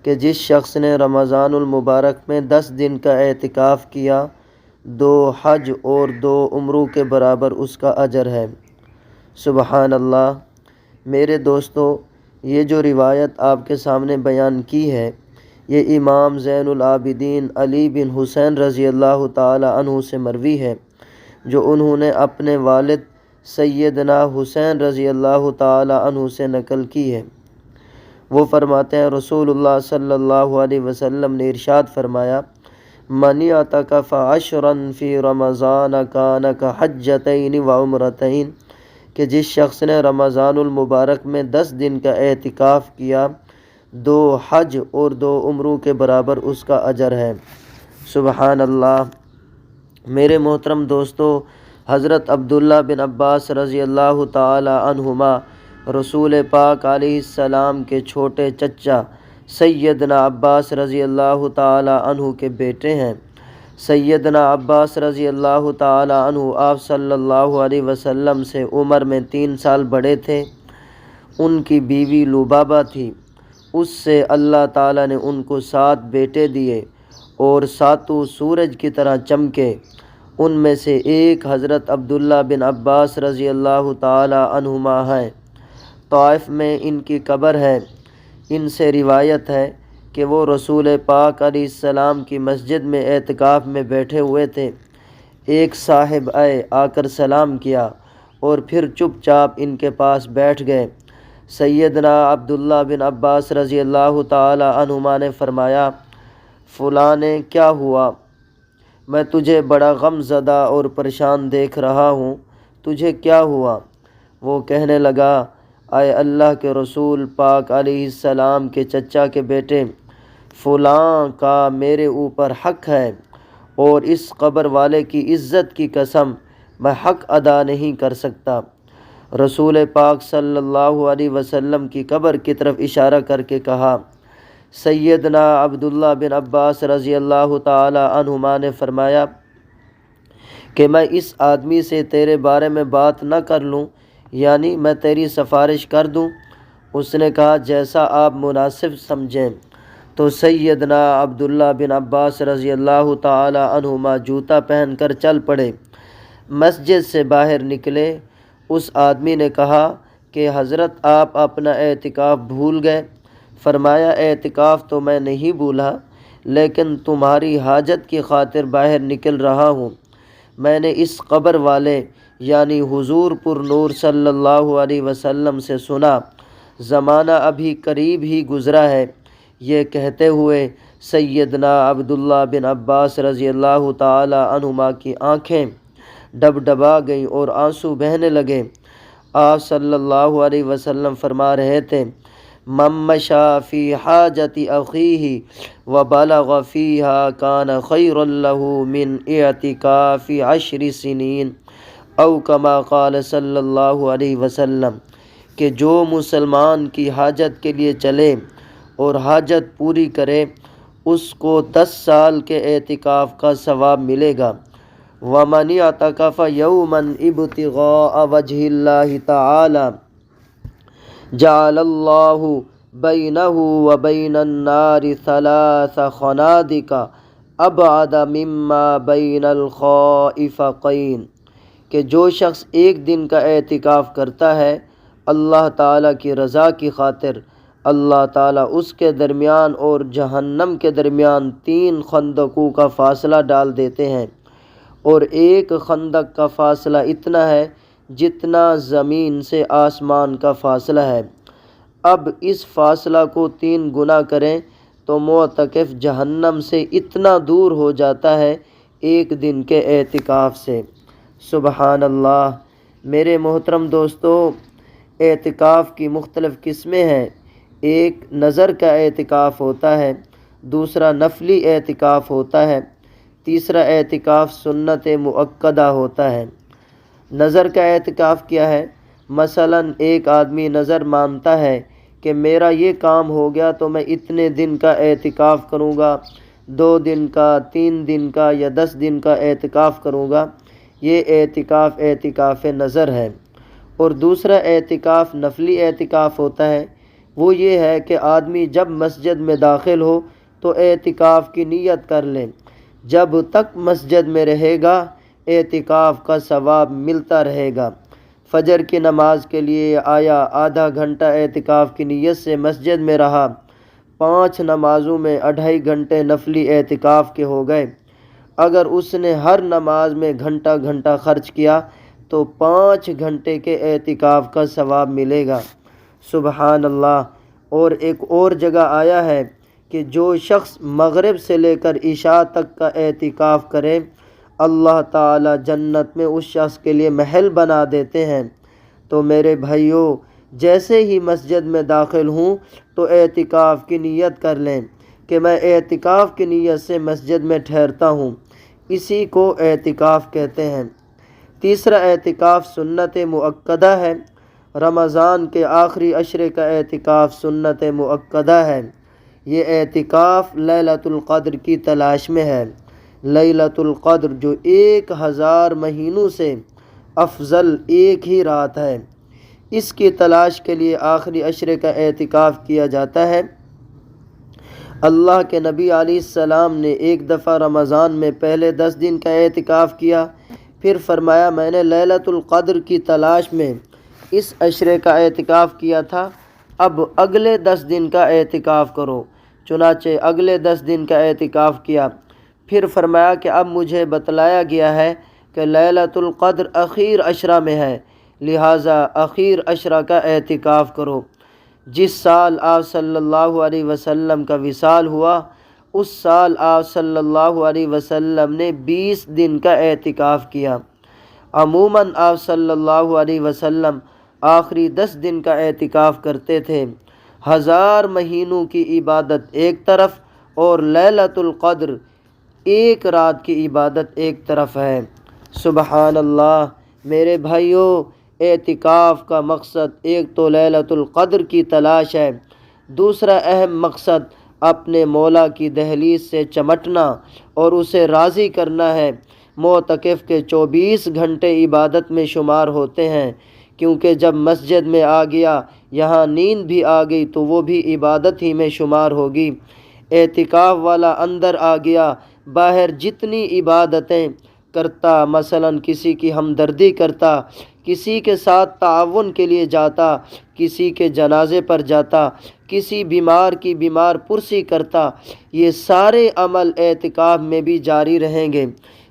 کہ جس شخص نے رمضان المبارک میں 10 دن کا اعتکاف کیا 2 حج اور 2 عمروں کے برابر اس کا اجر ہے۔ سبحان اللہ۔ میرے دوستو، یہ جو روایت آپ کے سامنے بیان کی ہے، یہ امام زین العابدین علی بن حسین رضی اللہ تعالی عنہ سے مروی ہے، جو انہوں نے اپنے والد سیدنا حسین رضی اللہ تعالی عنہ سے نقل کی ہے۔ وہ فرماتے ہیں رسول اللہ صلی اللہ علیہ وسلم نے ارشاد فرمایا، من اعتکف عشرا فی رمضان کان کحجتین و عمرتین، کہ جس شخص نے رمضان المبارک میں 10 دن کا اعتکاف کیا 2 حج اور 2 عمروں کے برابر اس کا اجر ہے۔ سبحان اللہ۔ میرے محترم دوستو، حضرت عبداللہ بن عباس رضی اللہ تعالی عنہما رسول پاک علیہ السلام کے چھوٹے چچا سیدنا عباس رضی اللہ تعالی عنہ کے بیٹے ہیں۔ سیدنا عباس رضی اللہ تعالی عنہ آپ صلی اللہ علیہ وسلم سے عمر میں 3 سال بڑے تھے۔ ان کی بیوی لبابہ تھی، اس سے اللہ تعالی نے ان کو 7 بیٹے دیے اور 7 سورج کی طرح چمکے۔ ان میں سے ایک حضرت عبداللہ بن عباس رضی اللہ تعالی عنہما ہیں۔ طائف میں ان کی قبر ہے۔ ان سے روایت ہے کہ وہ رسول پاک علیہ السلام کی مسجد میں اعتکاف میں بیٹھے ہوئے تھے۔ ایک صاحب آ کر سلام کیا اور پھر چپ چاپ ان کے پاس بیٹھ گئے۔ سیدنا عبداللہ بن عباس رضی اللہ تعالی عنہما نے فرمایا، فلاں نے کیا ہوا؟ میں تجھے بڑا غم زدہ اور پریشان دیکھ رہا ہوں، تجھے کیا ہوا؟ وہ کہنے لگا، اے اللہ کے رسول پاک علیہ السلام کے چچا کے بیٹے، فلاں کا میرے اوپر حق ہے، اور اس قبر والے کی عزت کی قسم میں حق ادا نہیں کر سکتا۔ رسول پاک صلی اللہ علیہ وسلم کی قبر کی طرف اشارہ کر کے کہا۔ سیدنا عبداللہ بن عباس رضی اللہ تعالی عنہما نے فرمایا کہ میں اس آدمی سے تیرے بارے میں بات نہ کر لوں، یعنی میں تیری سفارش کر دوں؟ اس نے کہا، جیسا آپ مناسب سمجھیں۔ تو سیدنا عبداللہ بن عباس رضی اللہ تعالی عنہما جوتا پہن کر چل پڑے، مسجد سے باہر نکلے۔ اس آدمی نے کہا کہ حضرت آپ اپنا اعتکاف بھول گئے۔ فرمایا، اعتکاف تو میں نہیں بھولا، لیکن تمہاری حاجت کی خاطر باہر نکل رہا ہوں۔ میں نے اس قبر والے یعنی حضور پر نور صلی اللہ علیہ وسلم سے سنا، زمانہ ابھی قریب ہی گزرا ہے۔ یہ کہتے ہوئے سیدنا عبداللہ بن عباس رضی اللہ تعالی عنہما کی آنکھیں ڈبڈبا گئیں اور آنسو بہنے لگے۔ آپ صلی اللہ علیہ وسلم فرما رہے تھے، من مشى فی حاجت اخیہ وبلغ فیہا کان خیرا لہ من اعتکاف 10 سنین، او کما قال صلی اللہ علیہ وسلم، کہ جو مسلمان کی حاجت کے لیے چلے اور حاجت پوری کرے، اس کو 10 سال کے اعتکاف کا ثواب ملے گا۔ وَمَنِ اعْتَكَفَ يَوْمًا ابْتِغَاءَ وَجْهِ اللَّهِ تَعَالَى جَعَلَ اللَّهُ بَيْنَهُ وَبَيْنَ النَّارِ 3 خَنَادِقَ أَبْعَدَ مِمَّا بَيْنَ الْخَائِفَقَيْنِ، کہ جو شخص ایک دن کا اعتکاف کرتا ہے اللہ تعالیٰ کی رضا کی خاطر، اللہ تعالیٰ اس کے درمیان اور جہنم کے درمیان 3 خندقوں کا فاصلہ ڈال دیتے ہیں، اور ایک خندق کا فاصلہ اتنا ہے جتنا زمین سے آسمان کا فاصلہ ہے۔ اب اس فاصلہ کو 3 گنا کریں تو معتکف جہنم سے اتنا دور ہو جاتا ہے ایک دن کے اعتکاف سے۔ سبحان اللہ۔ میرے محترم دوستو، اعتکاف کی مختلف قسمیں ہیں۔ ایک نظر کا اعتکاف ہوتا ہے، دوسرا نفلی اعتکاف ہوتا ہے، تیسرا اعتکاف سنت مؤکدہ ہوتا ہے۔ نظر کا اعتکاف کیا ہے؟ مثلا ایک آدمی نظر مانتا ہے کہ میرا یہ کام ہو گیا تو میں اتنے دن کا اعتکاف کروں گا، 2 دن کا، 3 دن کا یا 10 دن کا اعتکاف کروں گا۔ یہ اعتکاف نظر ہے۔ اور دوسرا اعتکاف نفلی اعتکاف ہوتا ہے وہ یہ ہے کہ آدمی جب مسجد میں داخل ہو تو اعتکاف کی نیت کر لے، جب تک مسجد میں رہے گا اعتکاف کا ثواب ملتا رہے گا۔ فجر کی نماز کے لیے آیا، آدھا گھنٹہ اعتکاف کی نیت سے مسجد میں رہا، 5 نمازوں میں 2.5 گھنٹے نفلی اعتکاف کے ہو گئے۔ اگر اس نے ہر نماز میں گھنٹہ گھنٹہ خرچ کیا تو 5 گھنٹے کے اعتکاف کا ثواب ملے گا۔ سبحان اللہ۔ اور ایک اور جگہ آیا ہے کہ جو شخص مغرب سے لے کر عشاء تک کا اعتکاف کرے، اللہ تعالی جنت میں اس شخص کے لیے محل بنا دیتے ہیں۔ تو میرے بھائیوں، جیسے ہی مسجد میں داخل ہوں تو اعتکاف کی نیت کر لیں کہ میں اعتکاف کی نیت سے مسجد میں ٹھہرتا ہوں، اسی کو اعتکاف کہتے ہیں۔ تیسرا اعتکاف سنت مؤکدہ ہے۔ رمضان کے آخری عشرے کا اعتکاف سنت مؤکدہ ہے۔ یہ اعتکاف لیلۃ القدر کی تلاش میں ہے۔ لیلۃ القدر جو 1000 مہینوں سے افضل ایک ہی رات ہے، اس کی تلاش کے لیے آخری عشرے کا اعتکاف کیا جاتا ہے۔ اللہ کے نبی علیہ السلام نے ایک دفعہ رمضان میں پہلے 10 دن کا اعتکاف کیا، پھر فرمایا میں نے لیلۃ القدر کی تلاش میں اس عشرے کا اعتکاف کیا تھا، اب اگلے 10 دن کا اعتکاف کرو۔ چنانچہ اگلے 10 دن کا اعتکاف کیا، پھر فرمایا کہ اب مجھے بتلایا گیا ہے کہ لیلۃ القدر اخیر عشرہ میں ہے، لہٰذا اخیر عشرہ کا اعتکاف کرو۔ جس سال آپ صلی اللہ علیہ وسلم کا وصال ہوا، اس سال آپ صلی اللہ علیہ وسلم نے 20 دن کا اعتکاف کیا۔ عموماً آپ صلی اللہ علیہ وسلم آخری 10 دن کا اعتکاف کرتے تھے۔ 1000 مہینوں کی عبادت ایک طرف اور لیلۃ القدر ایک رات کی عبادت ایک طرف ہے۔ سبحان اللہ۔ میرے بھائیوں، اعتکاف کا مقصد ایک تو لیلۃ القدر کی تلاش ہے، دوسرا اہم مقصد اپنے مولا کی دہلیز سے چمٹنا اور اسے راضی کرنا ہے۔ معتکف کے 24 گھنٹے عبادت میں شمار ہوتے ہیں، کیونکہ جب مسجد میں آ گیا، یہاں نیند بھی آ گئی تو وہ بھی عبادت ہی میں شمار ہوگی۔ اعتکاف والا اندر آ گیا، باہر جتنی عبادتیں کرتا، مثلا کسی کی ہمدردی کرتا، کسی کے ساتھ تعاون کے لیے جاتا، کسی کے جنازے پر جاتا، کسی بیمار کی بیمار پرسی کرتا، یہ سارے عمل اعتکاف میں بھی جاری رہیں گے،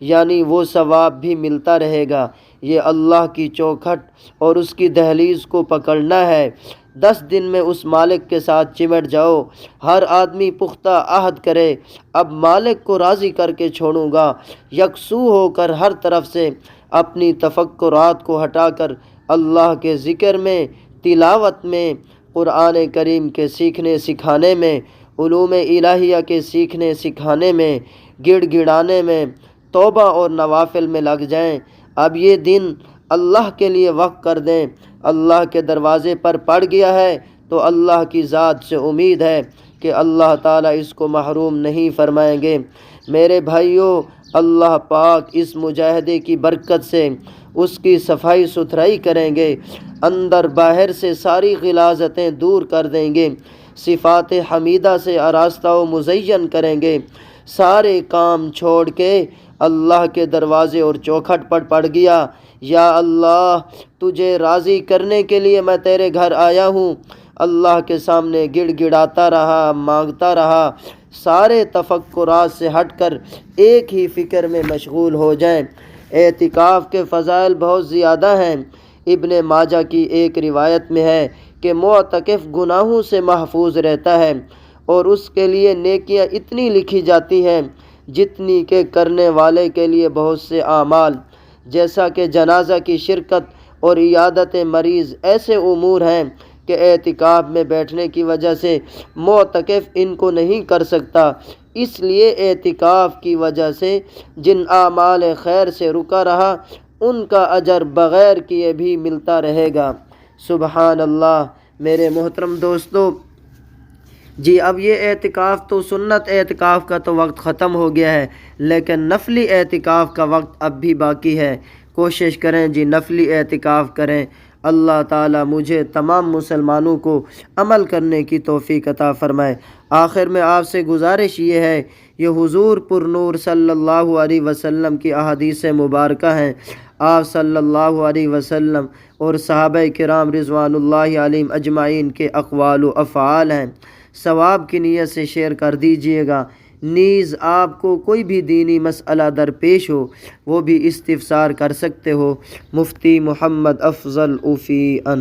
یعنی وہ ثواب بھی ملتا رہے گا۔ یہ اللہ کی چوکھٹ اور اس کی دہلیز کو پکڑنا ہے۔ 10 دن میں اس مالک کے ساتھ چمٹ جاؤ۔ ہر آدمی پختہ عہد کرے، اب مالک کو راضی کر کے چھوڑوں گا، یکسو ہو کر ہر طرف سے اپنی تفکرات کو ہٹا کر اللہ کے ذکر میں، تلاوت میں، قرآن کریم کے سیکھنے سکھانے میں، علوم الہیہ کے سیکھنے سکھانے میں، گڑ گڑانے میں، توبہ اور نوافل میں لگ جائیں۔ اب یہ دن اللہ کے لیے وقف کر دیں۔ اللہ کے دروازے پر پڑ گیا ہے تو اللہ کی ذات سے امید ہے کہ اللہ تعالیٰ اس کو محروم نہیں فرمائیں گے۔ میرے بھائیوں، اللہ پاک اس مجاہدے کی برکت سے اس کی صفائی ستھرائی کریں گے، اندر باہر سے ساری غلاظتیں دور کر دیں گے، صفات حمیدہ سے آراستہ و مزین کریں گے۔ سارے کام چھوڑ کے اللہ کے دروازے اور چوکھٹ پر پڑ گیا، یا اللہ تجھے راضی کرنے کے لیے میں تیرے گھر آیا ہوں۔ اللہ کے سامنے گڑ گڑاتا رہا، مانگتا رہا۔ سارے تفکرات سے ہٹ کر ایک ہی فکر میں مشغول ہو جائیں۔ اعتکاف کے فضائل بہت زیادہ ہیں۔ ابن ماجہ کی ایک روایت میں ہے کہ معتکف گناہوں سے محفوظ رہتا ہے اور اس کے لیے نیکیاں اتنی لکھی جاتی ہیں جتنی کہ کرنے والے کے لیے بہت سے اعمال، جیسا کہ جنازہ کی شرکت اور عیادت مریض ایسے امور ہیں کہ اعتکاف میں بیٹھنے کی وجہ سے معتکف ان کو نہیں کر سکتا، اس لیے اعتکاف کی وجہ سے جن اعمال خیر سے رکا رہا ان کا اجر بغیر کیے بھی ملتا رہے گا۔ سبحان اللہ۔ میرے محترم دوستو، جی اب یہ اعتکاف تو سنت اعتکاف کا تو وقت ختم ہو گیا ہے، لیکن نفلی اعتکاف کا وقت اب بھی باقی ہے۔ کوشش کریں جی نفلی اعتکاف کریں، اللہ تعالیٰ مجھے تمام مسلمانوں کو عمل کرنے کی توفیق عطا فرمائے۔ آخر میں آپ سے گزارش یہ ہے، یہ حضور پر نور صلی اللہ علیہ وسلم کی احادیث مبارکہ ہیں۔ آپ صلی اللہ علیہ وسلم اور صحابہ کرام رضوان اللہ علیہم اجمعین کے اقوال و افعال ہیں۔ ثواب کی نیت سے شیئر کر دیجئے گا۔ نیز آپ کو کوئی بھی دینی مسئلہ درپیش ہو وہ بھی استفسار کر سکتے ہو۔ مفتی محمد افضل اوفی ان